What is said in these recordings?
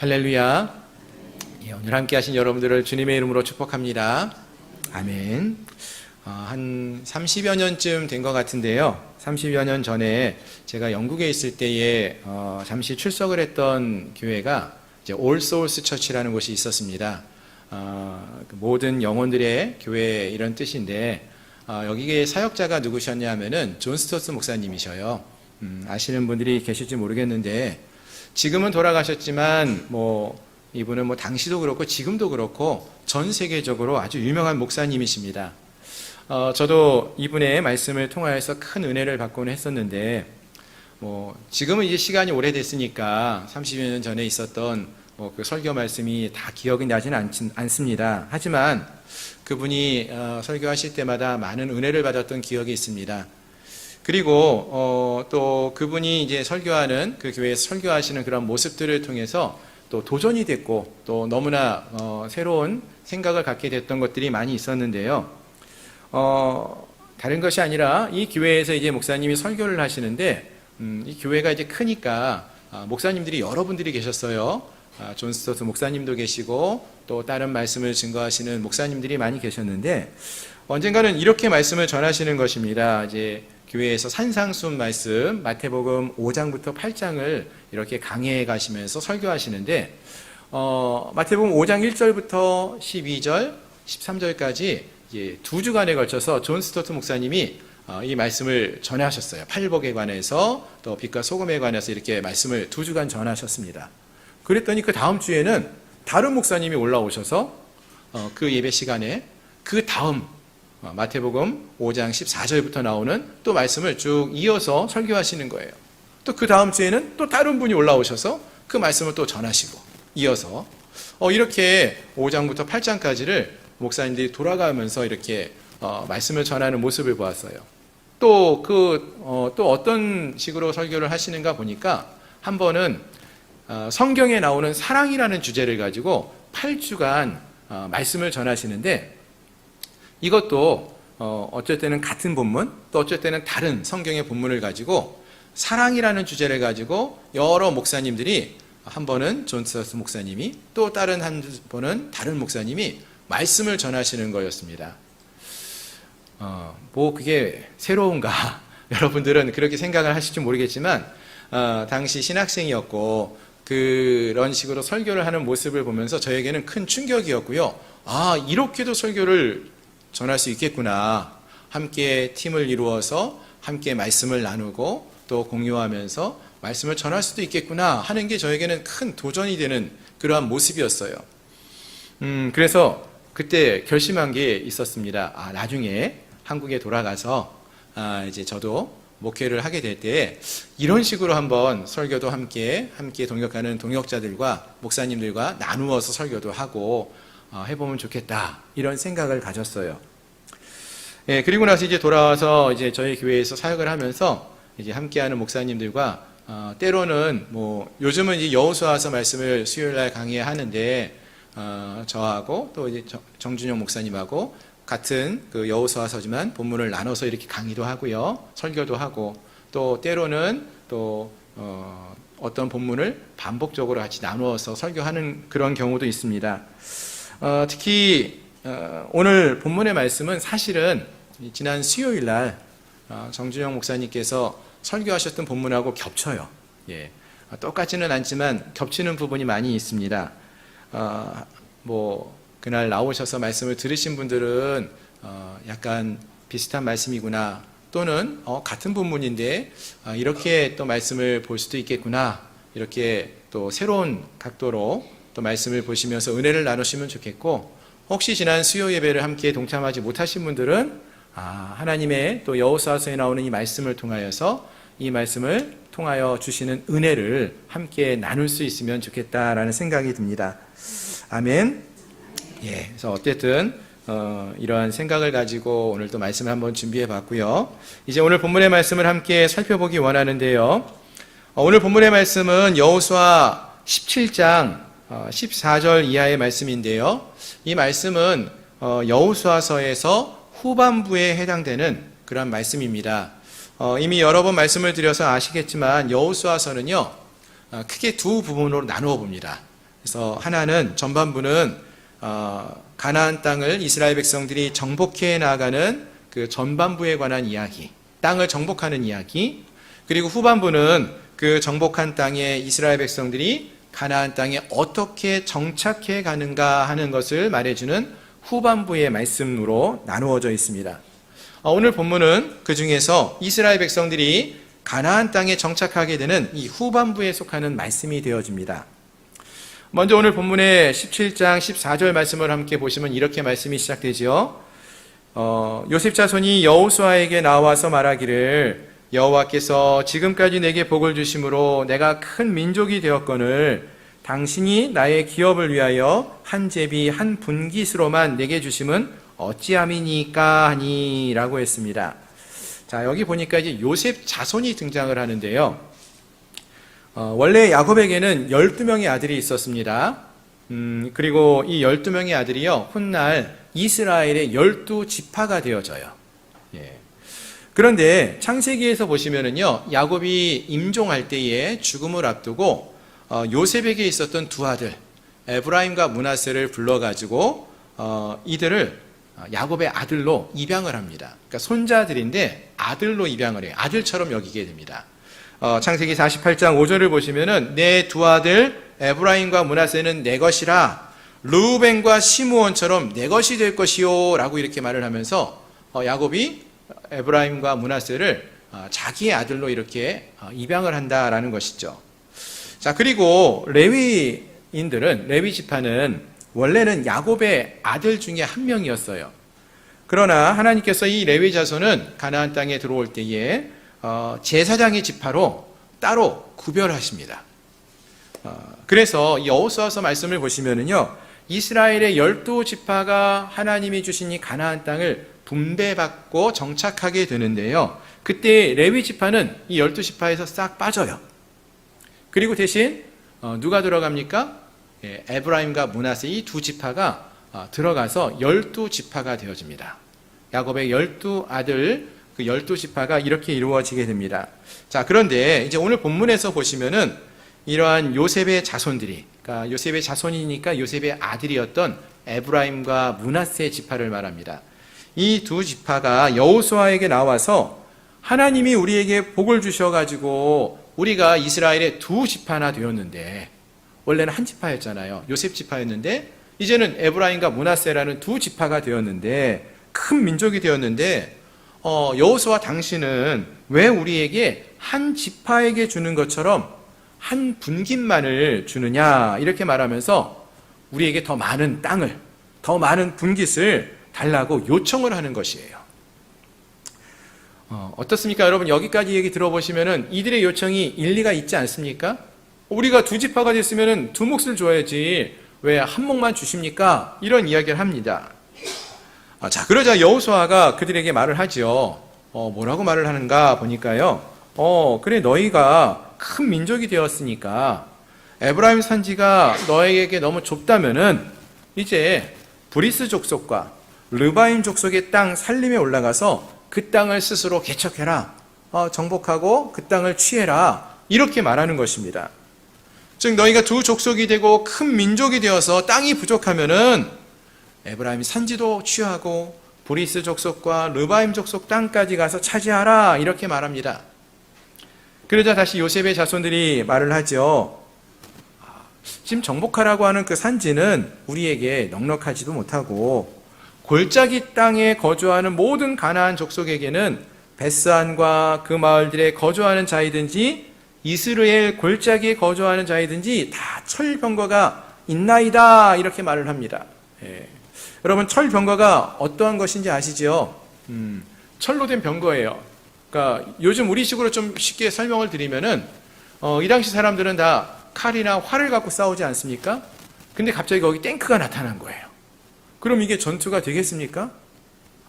할렐루야. 오늘 함께 하신 여러분들을 주님의 이름으로 축복합니다. 아멘. 한 30여 년쯤 된 것 같은데요. 30여 년 전에 제가 영국에 있을 때에 잠시 출석을 했던 교회가 이제 올 소울스 처치라는 곳이 있었습니다. 모든 영혼들의 교회 이런 뜻인데 여기에 사역자가 누구셨냐 하면은 존 스토트 목사님이셔요. 아시는 분들이 계실지 모르겠는데 지금은 돌아가셨지만 이분은 당시도 그렇고 지금도 그렇고 전 세계적으로 아주 유명한 목사님이십니다. 저도 이분의 말씀을 통하여서 큰 은혜를 받고는 했었는데 지금은 이제 시간이 오래됐으니까 30여 년 전에 있었던 그 설교 말씀이 다 기억이 나지는 않습니다. 하지만 그분이 설교하실 때마다 많은 은혜를 받았던 기억이 있습니다. 그리고 또 그분이 이제 설교하는 그 교회에서 설교하시는 그런 모습들을 통해서 또 도전이 됐고 또 너무나 새로운 생각을 갖게 됐던 것들이 많이 있었는데요. 다른 것이 아니라 이 교회에서 이제 목사님이 설교를 하시는데 이 교회가 이제 크니까 목사님들이 여러분들이 계셨어요. 존 스토트 목사님도 계시고 또 다른 말씀을 증거하시는 목사님들이 많이 계셨는데 언젠가는 이렇게 말씀을 전하시는 것입니다. 이제 교회에서 산상수훈 말씀 마태복음 5장부터 8장을 이렇게 강해해 가시면서 설교하시는데 마태복음 5장 1절부터 12절, 13절까지 두 주간에 걸쳐서 존 스토트 목사님이 이 말씀을 전하셨어요. 팔복에 관해서 또 빛과 소금에 관해서 이렇게 말씀을 두 주간 전하셨습니다. 그랬더니 그 다음 주에는 다른 목사님이 올라오셔서 그 예배 시간에 그 다음 마태복음 5장 14절부터 나오는 또 말씀을 쭉 이어서 설교하시는 거예요. 또 그 다음 주에는 또 다른 분이 올라오셔서 그 말씀을 또 전하시고 이어서 이렇게 5장부터 8장까지를 목사님들이 돌아가면서 이렇게 말씀을 전하는 모습을 보았어요. 또 어떤 식으로 설교를 하시는가 보니까 한 번은 성경에 나오는 사랑이라는 주제를 가지고 8주간 말씀을 전하시는데 이것도 어쩔 때는 같은 본문 또 어쩔 때는 다른 성경의 본문을 가지고 사랑이라는 주제를 가지고 여러 목사님들이 한 번은 존 스토트 목사님이 또 다른 한 번은 다른 목사님이 말씀을 전하시는 거였습니다. 그게 새로운가? 여러분들은 그렇게 생각을 하실지 모르겠지만 당시 신학생이었고 그런 식으로 설교를 하는 모습을 보면서 저에게는 큰 충격이었고요. 이렇게도 설교를 전할 수 있겠구나. 함께 팀을 이루어서 함께 말씀을 나누고 또 공유하면서 말씀을 전할 수도 있겠구나 하는 게 저에게는 큰 도전이 되는 그러한 모습이었어요. 그래서 그때 결심한 게 있었습니다. 나중에 한국에 돌아가서 이제 저도 목회를 하게 될 때 이런 식으로 한번 설교도 함께 동역하는 동역자들과 목사님들과 나누어서 설교도 하고 해보면 좋겠다 이런 생각을 가졌어요. 그리고 나서 이제 돌아와서 이제 저희 교회에서 사역을 하면서 이제 함께하는 목사님들과 때로는 요즘은 이제 여호수아서 말씀을 수요일날 강의하는데 저하고 또 이제 정준영 목사님하고 같은 그 여호수아서지만 본문을 나눠서 이렇게 강의도 하고요, 설교도 하고 또 때로는 또 어떤 본문을 반복적으로 같이 나누어서 설교하는 그런 경우도 있습니다. 특히 오늘 본문의 말씀은 사실은 지난 수요일 날 정준영 목사님께서 설교하셨던 본문하고 겹쳐요. 똑같지는 않지만 겹치는 부분이 많이 있습니다. 그날 나오셔서 말씀을 들으신 분들은 약간 비슷한 말씀이구나 또는 같은 본문인데 이렇게 또 말씀을 볼 수도 있겠구나 이렇게 또 새로운 각도로 또 말씀을 보시면서 은혜를 나누시면 좋겠고 혹시 지난 수요 예배를 함께 동참하지 못하신 분들은 하나님의 또 여호수아서에 나오는 이 말씀을 통하여서 이 말씀을 통하여 주시는 은혜를 함께 나눌 수 있으면 좋겠다라는 생각이 듭니다. 아멘. 그래서 어쨌든 이러한 생각을 가지고 오늘 또 말씀을 한번 준비해 봤고요. 이제 오늘 본문의 말씀을 함께 살펴보기 원하는데요. 오늘 본문의 말씀은 여호수아 17장 14절 이하의 말씀인데요. 이 말씀은 여호수아서에서 후반부에 해당되는 그런 말씀입니다. 이미 여러 번 말씀을 드려서 아시겠지만 여호수아서는요 크게 두 부분으로 나누어 봅니다. 그래서 하나는 전반부는 가나안 땅을 이스라엘 백성들이 정복해 나가는 그 전반부에 관한 이야기, 땅을 정복하는 이야기. 그리고 후반부는 그 정복한 땅에 이스라엘 백성들이 가나안 땅에 어떻게 정착해 가는가 하는 것을 말해주는 후반부의 말씀으로 나누어져 있습니다. 오늘 본문은 그 중에서 이스라엘 백성들이 가나안 땅에 정착하게 되는 이 후반부에 속하는 말씀이 되어집니다. 먼저 오늘 본문의 17장 14절 말씀을 함께 보시면 이렇게 말씀이 시작되지요. 요셉 자손이 여호수아에게 나와서 말하기를 여호와께서 지금까지 내게 복을 주심으로 내가 큰 민족이 되었거늘 당신이 나의 기업을 위하여 한 제비 한 분깃으로만 내게 주심은 어찌함이니까 하니라고 했습니다. 자, 여기 보니까 이제 요셉 자손이 등장을 하는데요. 원래 야곱에게는 12명의 아들이 있었습니다. 그리고 이 12명의 아들이요, 훗날 이스라엘의 12지파가 되어져요. 예. 그런데 창세기에서 보시면은요, 야곱이 임종할 때에 죽음을 앞두고 요셉에게 있었던 두 아들 에브라임과 므낫세를 불러가지고 이들을 야곱의 아들로 입양을 합니다. 그러니까 손자들인데 아들로 입양을 해요. 아들처럼 여기게 됩니다. 창세기 48장 5절을 보시면은 내 두 아들 에브라임과 므낫세는 내 것이라 르우벤과 시므온처럼 내 것이 될 것이요 라고 이렇게 말을 하면서 야곱이 에브라임과 므낫세를 자기의 아들로 이렇게 입양을 한다라는 것이죠. 자, 그리고 레위인들은, 레위 지파는 원래는 야곱의 아들 중에 한 명이었어요. 그러나 하나님께서 이 레위 자손은 가나안 땅에 들어올 때에 제사장의 지파로 따로 구별하십니다. 그래서 여호수아서 말씀을 보시면은요, 이스라엘의 12지파가 하나님이 주신 이 가나안 땅을 분배받고 정착하게 되는데요, 그때 레위 지파는 이 12지파에서 싹 빠져요. 그리고 대신 누가 들어갑니까? 에브라임과 므낫세 이 두 지파가 들어가서 12지파가 되어집니다. 야곱의 12아들 그 12지파가 이렇게 이루어지게 됩니다. 자, 그런데 이제 오늘 본문에서 보시면은 이러한 요셉의 자손들이, 그러니까 요셉의 자손이니까 요셉의 아들이었던 에브라임과 므낫세 지파를 말합니다. 이 두 지파가 여호수아에게 나와서 하나님이 우리에게 복을 주셔가지고 우리가 이스라엘의 두 지파나 되었는데, 원래는 한 지파였잖아요. 요셉 지파였는데 이제는 에브라임과 므낫세라는 두 지파가 되었는데, 큰 민족이 되었는데 여호수아 당신은 왜 우리에게 한 지파에게 주는 것처럼 한 분깃만을 주느냐 이렇게 말하면서 우리에게 더 많은 땅을, 더 많은 분깃을 달라고 요청을 하는 것이에요. 어떻습니까? 여러분, 여기까지 얘기 들어보시면은 이들의 요청이 일리가 있지 않습니까? 우리가 두 지파가 됐으면은 두 몫을 줘야지 왜 한 몫만 주십니까? 이런 이야기를 합니다. 자, 그러자 여호수아가 그들에게 말을 하죠. 뭐라고 말을 하는가 보니까요. 그래, 너희가 큰 민족이 되었으니까 에브라임 산지가 너에게 너무 좁다면은 이제 브리스 족속과 르바임 족속의 땅 살림에 올라가서 그 땅을 스스로 개척해라. 정복하고 그 땅을 취해라. 이렇게 말하는 것입니다. 즉 너희가 두 족속이 되고 큰 민족이 되어서 땅이 부족하면은 에브라임 산지도 취하고 브리스 족속과 르바임 족속 땅까지 가서 차지하라. 이렇게 말합니다. 그러자 다시 요셉의 자손들이 말을 하죠. 지금 정복하라고 하는 그 산지는 우리에게 넉넉하지도 못하고 골짜기 땅에 거주하는 모든 가나안 족속에게는 베스안과 그 마을들에 거주하는 자이든지 이스라엘 골짜기에 거주하는 자이든지 다 철병거가 있나이다. 이렇게 말을 합니다. 여러분, 철병거가 어떠한 것인지 아시죠? 철로 된 병거예요. 그러니까 요즘 우리식으로 좀 쉽게 설명을 드리면은 이 당시 사람들은 다 칼이나 활을 갖고 싸우지 않습니까? 근데 갑자기 거기 탱크가 나타난 거예요. 그럼 이게 전투가 되겠습니까?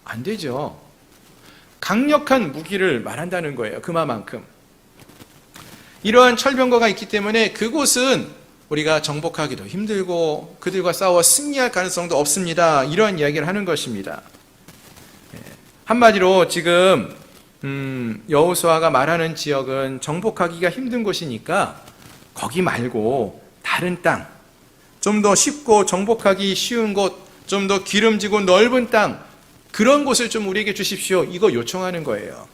안 되죠. 강력한 무기를 말한다는 거예요. 그만큼. 이러한 철병거가 있기 때문에 그곳은 우리가 정복하기도 힘들고 그들과 싸워 승리할 가능성도 없습니다. 이러한 이야기를 하는 것입니다. 한마디로 지금 여호수아가 말하는 지역은 정복하기가 힘든 곳이니까 거기 말고 다른 땅, 좀 더 쉽고 정복하기 쉬운 곳, 좀 더 기름지고 넓은 땅, 그런 곳을 좀 우리에게 주십시오. 이거 요청하는 거예요.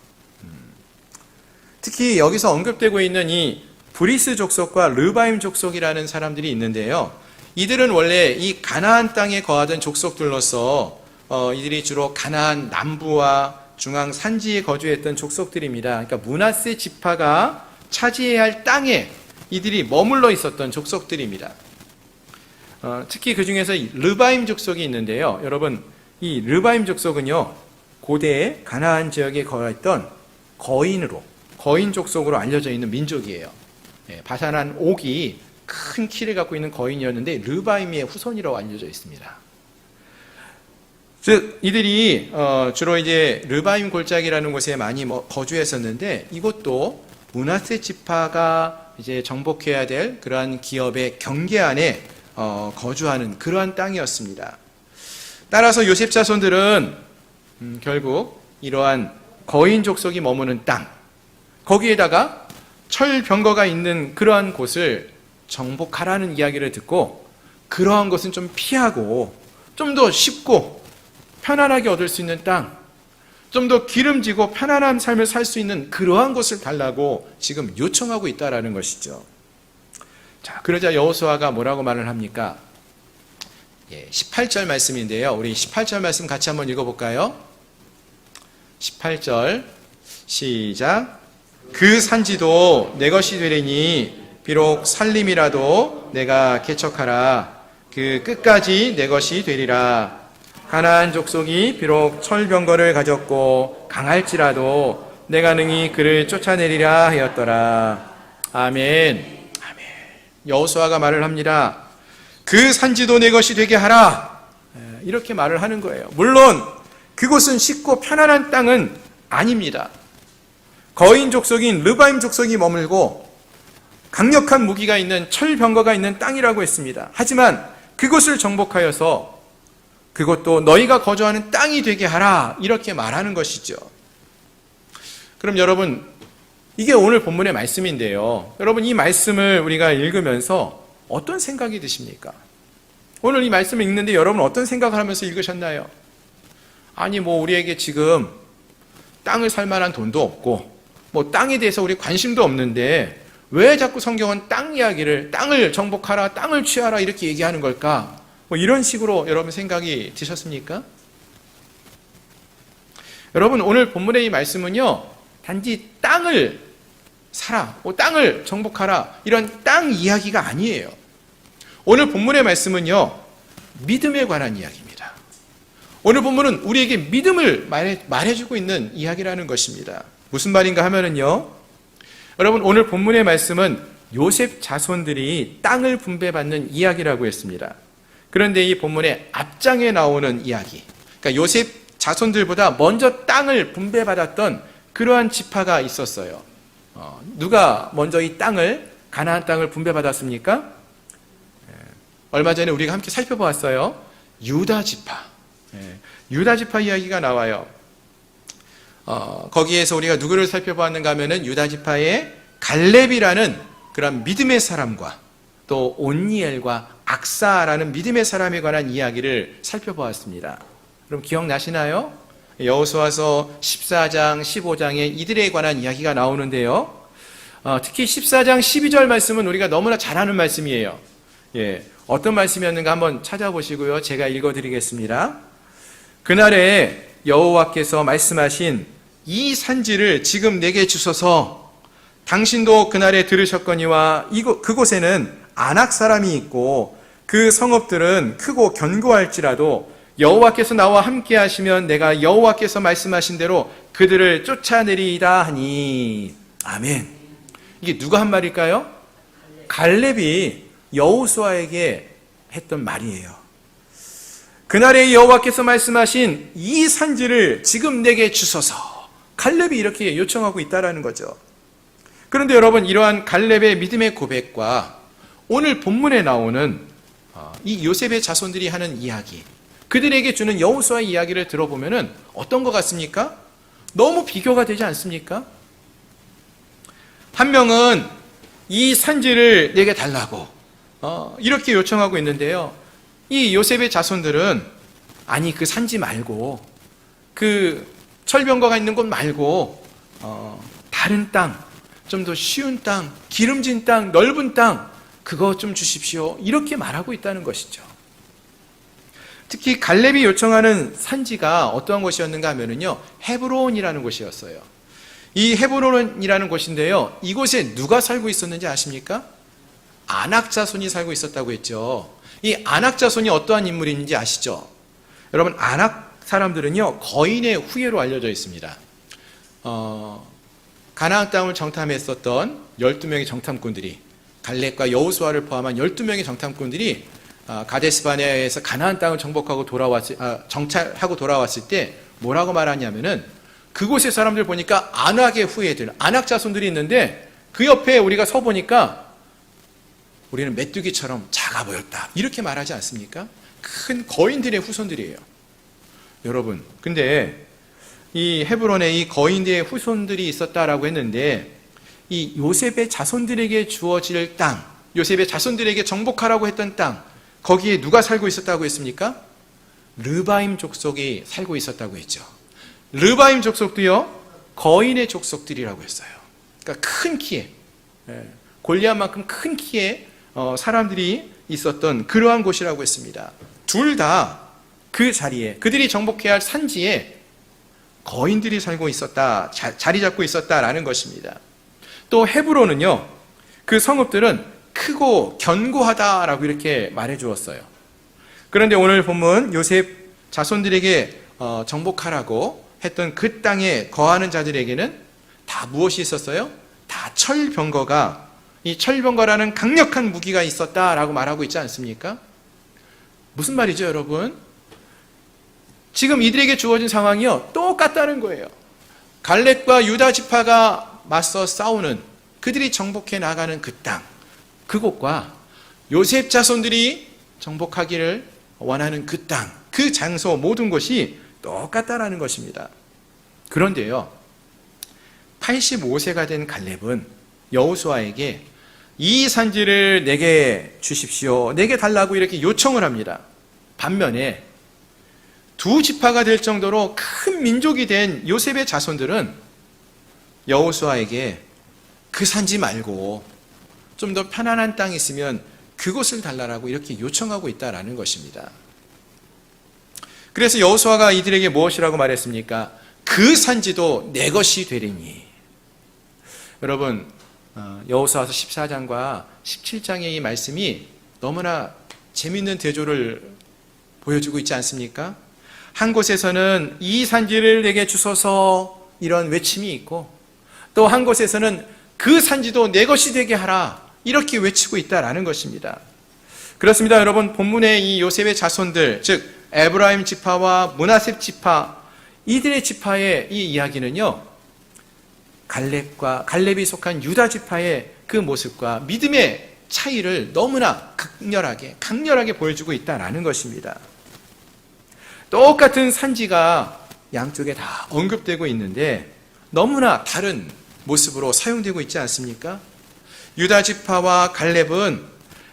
특히 여기서 언급되고 있는 이 브리스 족속과 르바임 족속이라는 사람들이 있는데요. 이들은 원래 이 가나안 땅에 거하던 족속들로서 이들이 주로 가나안 남부와 중앙 산지에 거주했던 족속들입니다. 그러니까 므낫세 지파가 차지해야 할 땅에 이들이 머물러 있었던 족속들입니다. 특히 그 중에서 르바임 족속이 있는데요. 여러분, 이 르바임 족속은요, 고대 가나안 지역에 거했던 거인 족속으로 알려져 있는 민족이에요. 바산한 옥이 큰 키를 갖고 있는 거인이었는데 르바임의 후손이라고 알려져 있습니다. 즉 이들이 주로 이제 르바임 골짜기라는 곳에 많이 거주했었는데, 이것도 므낫세 지파가 이제 정복해야 될 그러한 기업의 경계 안에 거주하는 그러한 땅이었습니다. 따라서 요셉 자손들은 결국 이러한 거인 족속이 머무는 땅, 거기에다가 철병거가 있는 그러한 곳을 정복하라는 이야기를 듣고, 그러한 것은 좀 피하고 좀 더 쉽고 편안하게 얻을 수 있는 땅, 좀 더 기름지고 편안한 삶을 살 수 있는 그러한 곳을 달라고 지금 요청하고 있다라는 것이죠. 자, 그러자 여호수아가 뭐라고 말을 합니까? 18절 말씀인데요. 우리 18절 말씀 같이 한번 읽어볼까요? 18절 시작. 그 산지도 내 것이 되리니 비록 살림이라도 내가 개척하라. 그 끝까지 내 것이 되리라. 가나안 족속이 비록 철병거를 가졌고 강할지라도 내가 능히 그를 쫓아내리라 하였더라. 아멘. 여호수아가 말을 합니다. 그 산지도 내 것이 되게 하라. 이렇게 말을 하는 거예요. 물론 그곳은 쉽고 편안한 땅은 아닙니다. 거인 족속인 르바임 족속이 머물고 강력한 무기가 있는 철병거가 있는 땅이라고 했습니다. 하지만 그곳을 정복하여서 그것도 너희가 거주하는 땅이 되게 하라, 이렇게 말하는 것이죠. 그럼 여러분, 이게 오늘 본문의 말씀인데요. 여러분, 이 말씀을 우리가 읽으면서 어떤 생각이 드십니까? 오늘 이 말씀을 읽는데 여러분 어떤 생각을 하면서 읽으셨나요? 아니, 우리에게 지금 땅을 살 만한 돈도 없고 땅에 대해서 우리 관심도 없는데 왜 자꾸 성경은 땅 이야기를, 땅을 정복하라, 땅을 취하라 이렇게 얘기하는 걸까? 이런 식으로 여러분 생각이 드셨습니까? 여러분, 오늘 본문의 이 말씀은요, 단지 땅을 사라, 땅을 정복하라, 이런 땅 이야기가 아니에요. 오늘 본문의 말씀은요, 믿음에 관한 이야기입니다. 오늘 본문은 우리에게 믿음을 말해주고 있는 이야기라는 것입니다. 무슨 말인가 하면은요, 여러분, 오늘 본문의 말씀은 요셉 자손들이 땅을 분배받는 이야기라고 했습니다. 그런데 이 본문의 앞장에 나오는 이야기, 그러니까 요셉 자손들보다 먼저 땅을 분배받았던 그러한 지파가 있었어요. 누가 먼저 이 땅을, 가나안 땅을 분배받았습니까? 얼마 전에 우리가 함께 살펴보았어요. 유다 지파. 유다 지파 이야기가 나와요. 거기에서 우리가 누구를 살펴보았는가 하면은 유다 지파의 갈렙이라는 그런 믿음의 사람과 또 온니엘과 악사라는 믿음의 사람에 관한 이야기를 살펴보았습니다. 그럼 기억나시나요? 여호수아서 14장, 15장에 이들에 관한 이야기가 나오는데요. 특히 14장 12절 말씀은 우리가 너무나 잘 아는 말씀이에요. 어떤 말씀이었는가 한번 찾아보시고요. 제가 읽어드리겠습니다. 그날에 여호와께서 말씀하신 이 산지를 지금 내게 주소서. 당신도 그날에 들으셨거니와 그곳에는 아낙 사람이 있고 그 성읍들은 크고 견고할지라도 여호와께서 나와 함께 하시면 내가 여호와께서 말씀하신 대로 그들을 쫓아내리이다 하니. 아멘. 이게 누가 한 말일까요? 갈렙이 여호수아에게 했던 말이에요. 그날에 여호와께서 말씀하신 이 산지를 지금 내게 주소서. 갈렙이 이렇게 요청하고 있다라는 거죠. 그런데 여러분, 이러한 갈렙의 믿음의 고백과 오늘 본문에 나오는 이 요셉의 자손들이 하는 이야기, 그들에게 주는 여호수아의 이야기를 들어보면 어떤 것 같습니까? 너무 비교가 되지 않습니까? 한 명은 이 산지를 내게 달라고, 이렇게 요청하고 있는데요. 이 요셉의 자손들은 아니 그 산지 말고 그 철병거가 있는 곳 말고 다른 땅, 좀 더 쉬운 땅, 기름진 땅, 넓은 땅 그거 좀 주십시오. 이렇게 말하고 있다는 것이죠. 특히 갈렙이 요청하는 산지가 어떠한 곳이었는가 하면은요, 헤브론이라는 곳이었어요. 이 헤브론이라는 곳인데요, 이곳에 누가 살고 있었는지 아십니까? 아낙 자손이 살고 있었다고 했죠. 이 아낙 자손이 어떠한 인물인지 아시죠? 여러분, 아낙 사람들은요, 거인의 후예로 알려져 있습니다. 가나안 땅을 정탐했었던 12명의 정탐꾼들이, 갈렙과 여호수아를 포함한 12명의 정탐꾼들이 가데스바네아에서 가나안 땅을 정찰하고 돌아왔을 때 뭐라고 말하냐면은, 그곳의 사람들 보니까 아낙의 후예들, 아낙 자손들이 있는데 그 옆에 우리가 서 보니까 우리는 메뚜기처럼 작아 보였다, 이렇게 말하지 않습니까? 큰 거인들의 후손들이에요. 여러분, 근데 이 헤브론에 이 거인들의 후손들이 있었다라고 했는데, 이 요셉의 자손들에게 주어질 땅, 요셉의 자손들에게 정복하라고 했던 땅, 거기에 누가 살고 있었다고 했습니까? 르바임 족속이 살고 있었다고 했죠. 르바임 족속도요, 거인의 족속들이라고 했어요. 그러니까 큰 키에, 골리앗만큼 큰 키에 사람들이 있었던 그러한 곳이라고 했습니다. 둘 다 그 자리에, 그들이 정복해야 할 산지에 거인들이 살고 있었다, 자리 잡고 있었다라는 것입니다. 또 헤브론은요, 그 성읍들은 크고 견고하다라고 이렇게 말해 주었어요. 그런데 오늘 본문 요셉 자손들에게 정복하라고 했던 그 땅에 거하는 자들에게는 다 무엇이 있었어요? 다 철병거가, 이 철병거라는 강력한 무기가 있었다라고 말하고 있지 않습니까? 무슨 말이죠, 여러분? 지금 이들에게 주어진 상황이요, 똑같다는 거예요. 갈렙과 유다 지파가 맞서 싸우는, 그들이 정복해 나가는 그 땅, 그곳과 요셉 자손들이 정복하기를 원하는 그 땅, 그 장소, 모든 것이 똑같다라는 것입니다. 그런데요, 85세가 된 갈렙은 여호수아에게 이 산지를 내게 주십시오, 내게 달라고 이렇게 요청을 합니다. 반면에 두 지파가 될 정도로 큰 민족이 된 요셉의 자손들은 여호수아에게 그 산지 말고 좀 더 편안한 땅이 있으면 그곳을 달라고 이렇게 요청하고 있다라는 것입니다. 그래서 여호수아가 이들에게 무엇이라고 말했습니까? 그 산지도 내 것이 되리니. 여러분, 여호수아서 14장과 17장의 이 말씀이 너무나 재미있는 대조를 보여주고 있지 않습니까? 한 곳에서는 이 산지를 내게 주소서, 이런 외침이 있고, 또 한 곳에서는 그 산지도 내 것이 되게 하라, 이렇게 외치고 있다라는 것입니다. 그렇습니다. 여러분, 본문의 이 요셉의 자손들, 즉 에브라임 지파와 므낫세 지파, 이들의 지파의 이 이야기는요, 갈렙이 속한 유다 지파의 그 모습과 믿음의 차이를 너무나 강렬하게 보여주고 있다라는 것입니다. 똑같은 산지가 양쪽에 다 언급되고 있는데 너무나 다른 모습으로 사용되고 있지 않습니까? 유다 지파와 갈렙은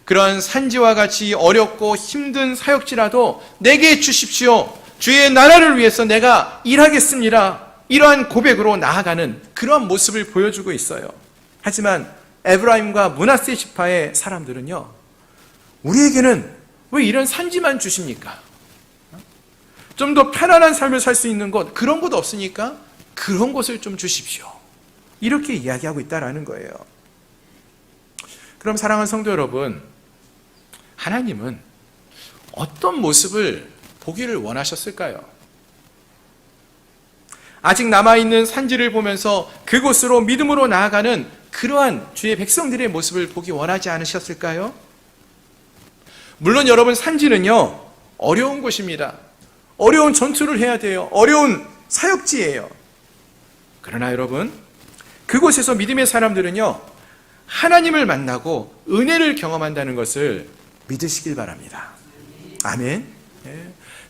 그런 산지와 같이 어렵고 힘든 사역지라도 내게 주십시오, 주의 나라를 위해서 내가 일하겠습니다, 이러한 고백으로 나아가는 그러한 모습을 보여주고 있어요. 하지만 에브라임과 므낫세 지파의 사람들은요, 우리에게는 왜 이런 산지만 주십니까? 좀 더 편안한 삶을 살 수 있는 곳, 그런 곳 없으니까 그런 곳을 좀 주십시오, 이렇게 이야기하고 있다라는 거예요. 그럼 사랑하는 성도 여러분, 하나님은 어떤 모습을 보기를 원하셨을까요? 아직 남아있는 산지를 보면서 그곳으로 믿음으로 나아가는 그러한 주의 백성들의 모습을 보기 원하지 않으셨을까요? 물론 여러분, 산지는요, 어려운 곳입니다. 어려운 전투를 해야 돼요. 어려운 사역지예요. 그러나 여러분, 그곳에서 믿음의 사람들은요, 하나님을 만나고 은혜를 경험한다는 것을 믿으시길 바랍니다. 아멘.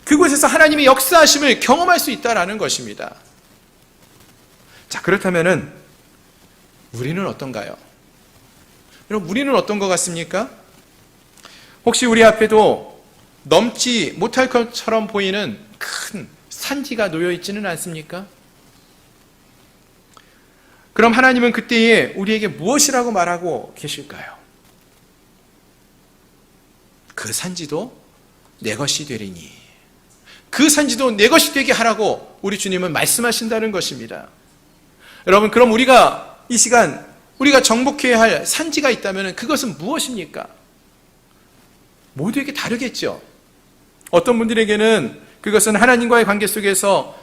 그곳에서 하나님의 역사하심을 경험할 수 있다는 것입니다. 자, 그렇다면은 우리는 어떤가요? 여러분, 우리는 어떤 것 같습니까? 혹시 우리 앞에도 넘지 못할 것처럼 보이는 큰 산지가 놓여 있지는 않습니까? 그럼 하나님은 그때에 우리에게 무엇이라고 말하고 계실까요? 그 산지도 내 것이 되리니, 그 산지도 내 것이 되게 하라고 우리 주님은 말씀하신다는 것입니다. 여러분, 그럼 우리가 이 시간 우리가 정복해야 할 산지가 있다면 그것은 무엇입니까? 모두에게 다르겠죠. 어떤 분들에게는 그것은 하나님과의 관계 속에서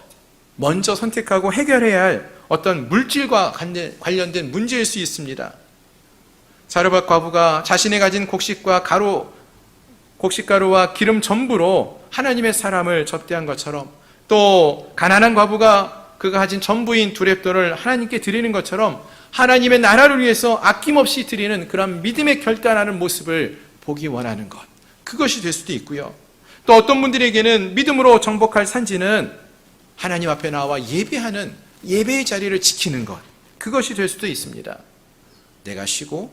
먼저 선택하고 해결해야 할 어떤 물질과 관련된 문제일 수 있습니다. 사르밧 과부가 자신이 가진 곡식가루와 기름 전부로 하나님의 사람을 접대한 것처럼, 또 가난한 과부가 그가 가진 전부인 두 렙돈을 하나님께 드리는 것처럼 하나님의 나라를 위해서 아낌없이 드리는 그런 믿음의 결단하는 모습을 보기 원하는 것, 그것이 될 수도 있고요. 또 어떤 분들에게는 믿음으로 정복할 산지는 하나님 앞에 나와 예배하는 예배의 자리를 지키는 것, 그것이 될 수도 있습니다. 내가 쉬고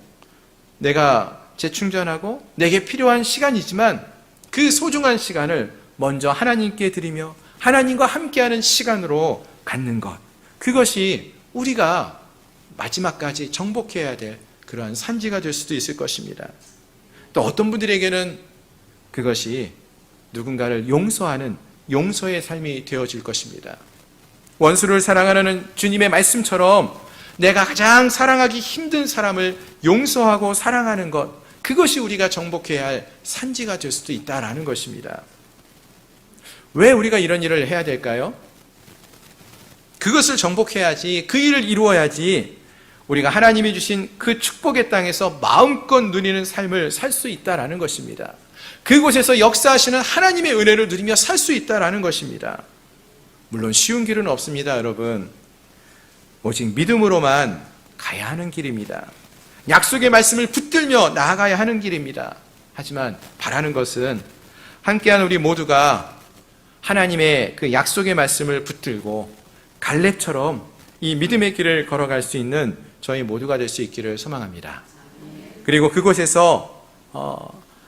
내가 재충전하고 내게 필요한 시간이지만 그 소중한 시간을 먼저 하나님께 드리며 하나님과 함께하는 시간으로 갖는 것, 그것이 우리가 마지막까지 정복해야 될 그러한 산지가 될 수도 있을 것입니다. 또 어떤 분들에게는 그것이 누군가를 용서하는 용서의 삶이 되어질 것입니다. 원수를 사랑하는 주님의 말씀처럼 내가 가장 사랑하기 힘든 사람을 용서하고 사랑하는 것, 그것이 우리가 정복해야 할 산지가 될 수도 있다라는 것입니다. 왜 우리가 이런 일을 해야 될까요? 그것을 정복해야지, 그 일을 이루어야지 우리가 하나님이 주신 그 축복의 땅에서 마음껏 누리는 삶을 살 수 있다라는 것입니다. 그곳에서 역사하시는 하나님의 은혜를 누리며 살 수 있다라는 것입니다. 물론 쉬운 길은 없습니다, 여러분. 오직 믿음으로만 가야 하는 길입니다. 약속의 말씀을 붙들며 나아가야 하는 길입니다. 하지만 바라는 것은 함께한 우리 모두가 하나님의 그 약속의 말씀을 붙들고 갈렙처럼 이 믿음의 길을 걸어갈 수 있는 저희 모두가 될 수 있기를 소망합니다. 그리고 그곳에서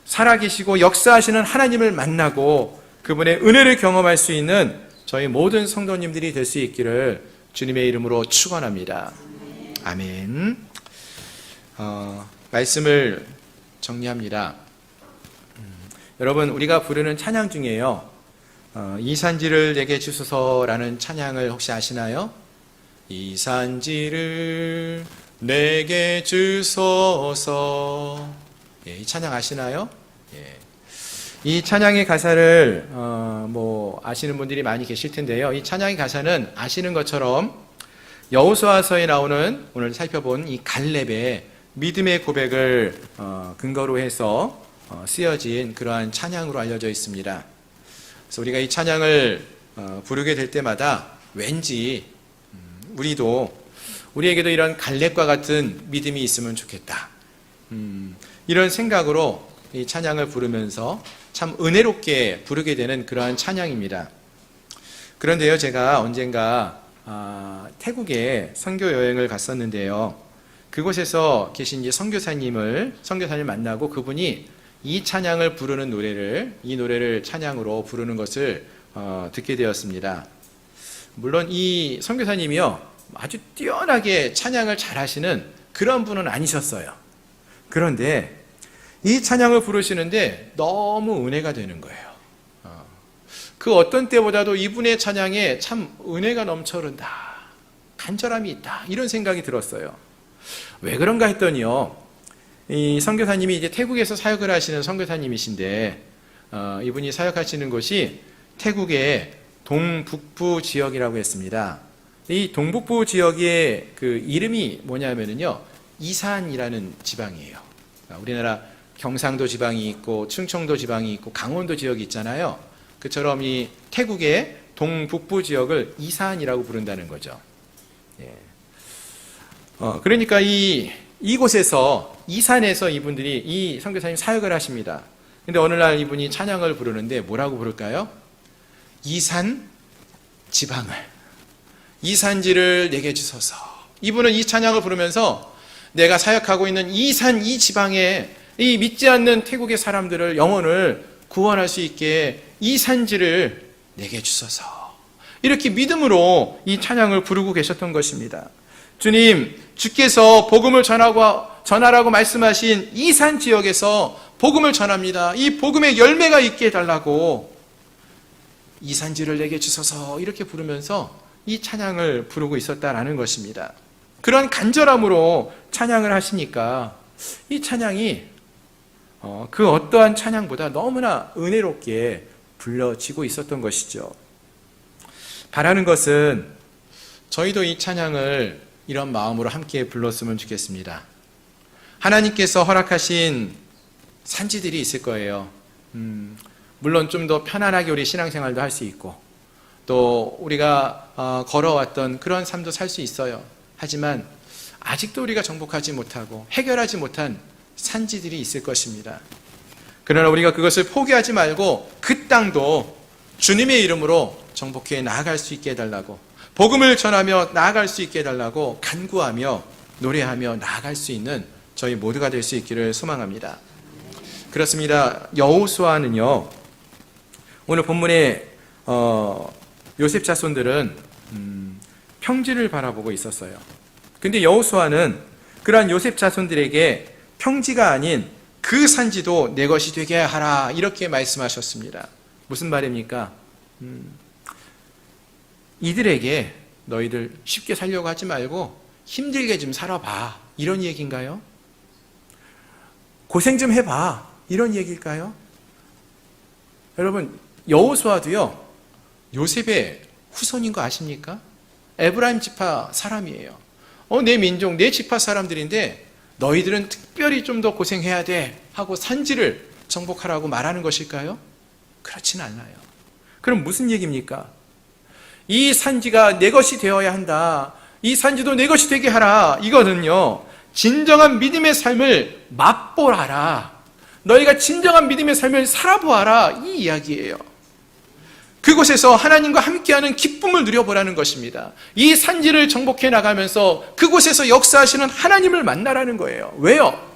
살아계시고 역사하시는 하나님을 만나고 그분의 은혜를 경험할 수 있는 저희 모든 성도님들이 될 수 있기를 주님의 이름으로 축원합니다. 아멘. 말씀을 정리합니다. 여러분, 우리가 부르는 찬양 중에요, 이 산지를 내게 주소서라는 찬양을 혹시 아시나요? 이 산지를 내게 주소서. 이 찬양 아시나요? 이 찬양의 가사를 아시는 분들이 많이 계실 텐데요. 이 찬양의 가사는 아시는 것처럼 여호수아서에 나오는 오늘 살펴본 이 갈렙의 믿음의 고백을 근거로 해서 쓰여진 그러한 찬양으로 알려져 있습니다. 그래서 우리가 이 찬양을 부르게 될 때마다 왠지 우리에게도 이런 갈렙과 같은 믿음이 있으면 좋겠다, 이런 생각으로 이 찬양을 부르면서 참 은혜롭게 부르게 되는 그러한 찬양입니다. 그런데요, 제가 언젠가 태국에 선교 여행을 갔었는데요, 그곳에서 계신 선교사님을 만나고 그분이 이 찬양을 부르는 이 노래를 찬양으로 부르는 것을 듣게 되었습니다. 물론 이 선교사님이요, 아주 뛰어나게 찬양을 잘하시는 그런 분은 아니셨어요. 그런데 이 찬양을 부르시는데 너무 은혜가 되는 거예요. 그 어떤 때보다도 이분의 찬양에 참 은혜가 넘쳐 흐른다, 간절함이 있다, 이런 생각이 들었어요. 왜 그런가 했더니요, 이 선교사님이 이제 태국에서 사역을 하시는 선교사님이신데, 이분이 사역하시는 곳이 태국의 동북부 지역이라고 했습니다. 이 동북부 지역의 그 이름이 뭐냐면요, 이산이라는 지방이에요. 우리나라 경상도 지방이 있고 충청도 지방이 있고 강원도 지역이 있잖아요. 그처럼 이 태국의 동북부 지역을 이산이라고 부른다는 거죠. 그러니까 이곳에서, 이산에서 이분들이, 이 선교사님 사역을 하십니다. 근데 어느 날 이분이 찬양을 부르는데 뭐라고 부를까요? 이산 지방을, 이산지를 내게 주소서. 이분은 이 찬양을 부르면서 내가 사역하고 있는 이산 이 지방에 이 믿지 않는 태국의 사람들을, 영혼을 구원할 수 있게 이 산지를 내게 주소서. 이렇게 믿음으로 이 찬양을 부르고 계셨던 것입니다. 주님, 주께서 복음을 전하라고 말씀하신 이 산 지역에서 복음을 전합니다. 이 복음의 열매가 있게 해달라고 이 산지를 내게 주소서, 이렇게 부르면서 이 찬양을 부르고 있었다라는 것입니다. 그런 간절함으로 찬양을 하시니까 이 찬양이 그 어떠한 찬양보다 너무나 은혜롭게 불려지고 있었던 것이죠. 바라는 것은 저희도 이 찬양을 이런 마음으로 함께 불렀으면 좋겠습니다. 하나님께서 허락하신 산지들이 있을 거예요. 물론 좀 더 편안하게 우리 신앙생활도 할 수 있고, 또 우리가 걸어왔던 그런 삶도 살 수 있어요. 하지만 아직도 우리가 정복하지 못하고 해결하지 못한 산지들이 있을 것입니다. 그러나 우리가 그것을 포기하지 말고 그 땅도 주님의 이름으로 정복해 나아갈 수 있게 해달라고, 복음을 전하며 나아갈 수 있게 해달라고 간구하며 노래하며 나아갈 수 있는 저희 모두가 될 수 있기를 소망합니다. 그렇습니다. 여호수아는요, 오늘 본문에 요셉 자손들은 평지를 바라보고 있었어요. 근데 여호수아는 그러한 요셉 자손들에게 평지가 아닌 그 산지도 내 것이 되게 하라, 이렇게 말씀하셨습니다. 무슨 말입니까? 이들에게 너희들 쉽게 살려고 하지 말고 힘들게 좀 살아봐, 이런 얘기인가요? 고생 좀 해봐, 이런 얘기일까요? 여러분, 여호수아도요 요셉의 후손인 거 아십니까? 에브라임 지파 사람이에요. 내 민족, 내 지파 사람들인데 너희들은 특별히 좀 더 고생해야 돼 하고 산지를 정복하라고 말하는 것일까요? 그렇진 않아요. 그럼 무슨 얘기입니까? 이 산지가 내 것이 되어야 한다, 이 산지도 내 것이 되게 하라, 이거는요 진정한 믿음의 삶을 맛보라라, 너희가 진정한 믿음의 삶을 살아보아라, 이 이야기예요. 그곳에서 하나님과 함께하는 기쁨을 누려보라는 것입니다. 이 산지를 정복해 나가면서 그곳에서 역사하시는 하나님을 만나라는 거예요. 왜요?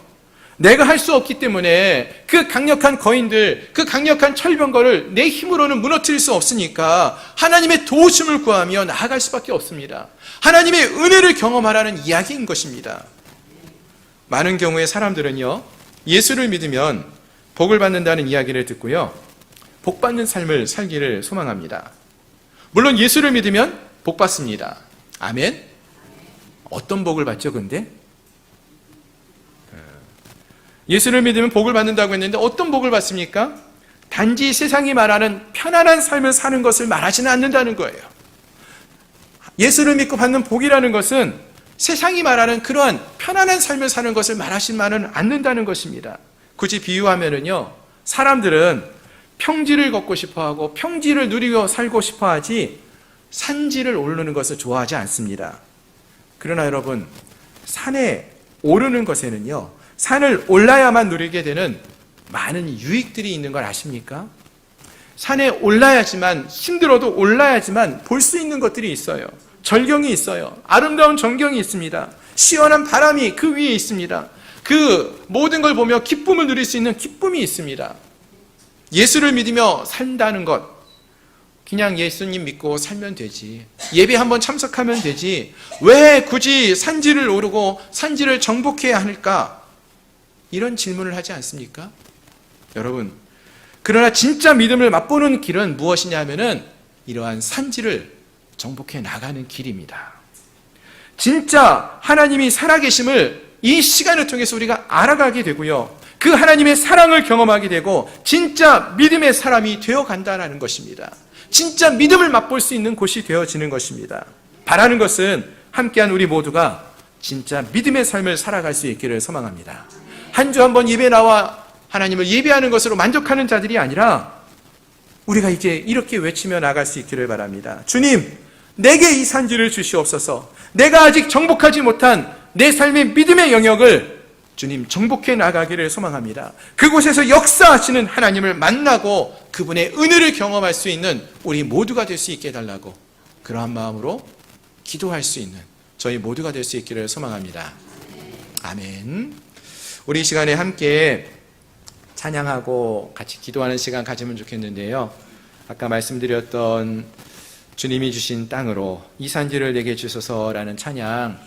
내가 할 수 없기 때문에 그 강력한 거인들, 그 강력한 철병거를 내 힘으로는 무너뜨릴 수 없으니까 하나님의 도우심을 구하며 나아갈 수밖에 없습니다. 하나님의 은혜를 경험하라는 이야기인 것입니다. 많은 경우에 사람들은요 예수를 믿으면 복을 받는다는 이야기를 듣고요 복 받는 삶을 살기를 소망합니다. 물론 예수를 믿으면 복 받습니다. 아멘? 어떤 복을 받죠, 근데? 예수를 믿으면 복을 받는다고 했는데 어떤 복을 받습니까? 단지 세상이 말하는 편안한 삶을 사는 것을 말하지는 않는다는 거예요. 예수를 믿고 받는 복이라는 것은 세상이 말하는 그러한 편안한 삶을 사는 것을 말하지만은 않는다는 것입니다. 굳이 비유하면은요, 사람들은 평지를 걷고 싶어하고 평지를 누리고 살고 싶어하지 산지를 오르는 것을 좋아하지 않습니다. 그러나 여러분, 산에 오르는 것에는요 산을 올라야만 누리게 되는 많은 유익들이 있는 걸 아십니까? 산에 올라야지만, 힘들어도 올라야지만 볼 수 있는 것들이 있어요. 절경이 있어요. 아름다운 전경이 있습니다. 시원한 바람이 그 위에 있습니다. 그 모든 걸 보며 기쁨을 누릴 수 있는 기쁨이 있습니다. 예수를 믿으며 산다는 것, 그냥 예수님 믿고 살면 되지, 예배 한번 참석하면 되지, 왜 굳이 산지를 오르고 산지를 정복해야 할까? 이런 질문을 하지 않습니까? 여러분, 그러나 진짜 믿음을 맛보는 길은 무엇이냐 하면은 이러한 산지를 정복해 나가는 길입니다. 진짜 하나님이 살아계심을 이 시간을 통해서 우리가 알아가게 되고요, 그 하나님의 사랑을 경험하게 되고 진짜 믿음의 사람이 되어간다는 것입니다. 진짜 믿음을 맛볼 수 있는 곳이 되어지는 것입니다. 바라는 것은 함께한 우리 모두가 진짜 믿음의 삶을 살아갈 수 있기를 소망합니다. 한 주 한 번 예배 나와 하나님을 예배하는 것으로 만족하는 자들이 아니라 우리가 이제 이렇게 외치며 나갈 수 있기를 바랍니다. 주님, 내게 이 산지를 주시옵소서. 내가 아직 정복하지 못한 내 삶의 믿음의 영역을 주님 정복해 나가기를 소망합니다. 그곳에서 역사하시는 하나님을 만나고 그분의 은혜를 경험할 수 있는 우리 모두가 될 수 있게 해달라고, 그러한 마음으로 기도할 수 있는 저희 모두가 될 수 있기를 소망합니다. 아멘. 우리 이 시간에 함께 찬양하고 같이 기도하는 시간 가지면 좋겠는데요. 아까 말씀드렸던 주님이 주신 땅으로 이 산지를 내게 주소서라는 찬양,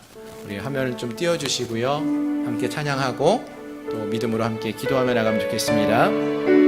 우리 화면을 좀 띄워주시고요. 함께 찬양하고 또 믿음으로 함께 기도하며 나가면 좋겠습니다.